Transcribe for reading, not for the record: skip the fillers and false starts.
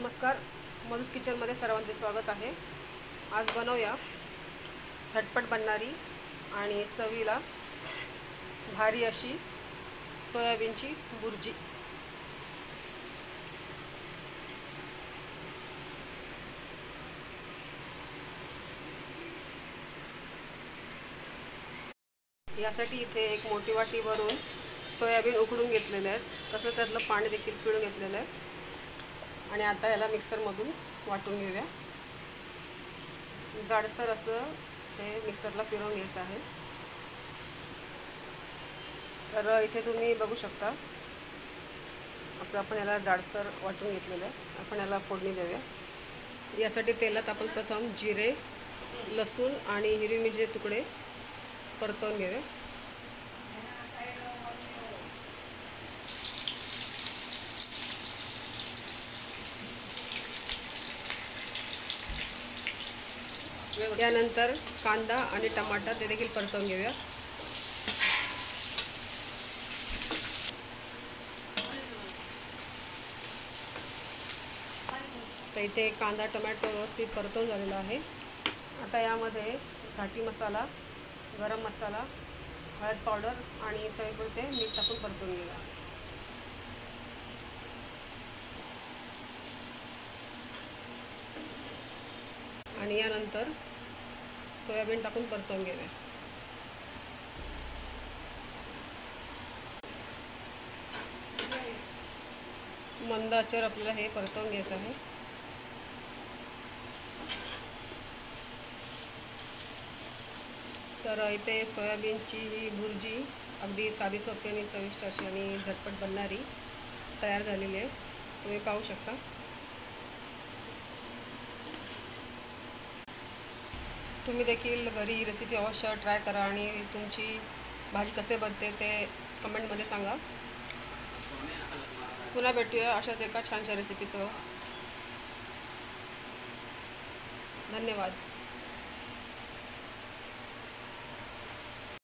नमस्कार, मधुस किचनमध्ये सर्वांचे स्वागत आहे। आज बनवूया झटपट बनणारी आणि चवीला भारी अशी सोयाबीनची भुर्जी। यासाठी इथे एक मोठी वाटी भरून सोयाबीन उकडून घेतलेले आहेत, तसं त्यातलं पाणी देखील पिळून घेतलेलं आहे। आणि आता याला मिक्सरमधून वाटून घेऊया। जाडसर असं हे मिक्सरला फिरवून घ्यायचं आहे। तर इथे तुम्ही बघू शकता, असं आपण याला जाडसर वाटून घेतलेलं आहे। आपण याला फोडणी देऊया। यासाठी तेलात आपण प्रथम जिरे, लसूण आणि हिरवी मिरचीचे तुकडे परतवून घेऊया। यानंतर कांदा आणि टमाटा ते देखील परतवून घेऊया। तर इथे कांदा टोमॅटो व्यवस्थित परतवून झालेला आहे। आता यामध्ये घाटी मसाला, गरम मसाला, हळद पावडर आणि चवीपुरते मीठ टाकून परतवून घेऊया। आणि यानंतर सोयाबीन टाकून परतवून घेऊया। मंद आचेवर आपल्याला हे परतवून घ्यायचं आहे। तर इथे सोयाबीनची ही भुर्जी अगदी साधी सोपी आणि चविष्ट अशी आणि झटपट बनणारी तयार झालेली आहे, तुम्ही पाहू शकता। तुम्ही देखील घरी ही रेसिपी अवश्य ट्राय करा आणि तुमची भाजी कसे बनते ते कमेंटमध्ये सांगा। पुन्हा भेटूया अशाच एका छानशा रेसिपीसह। धन्यवाद।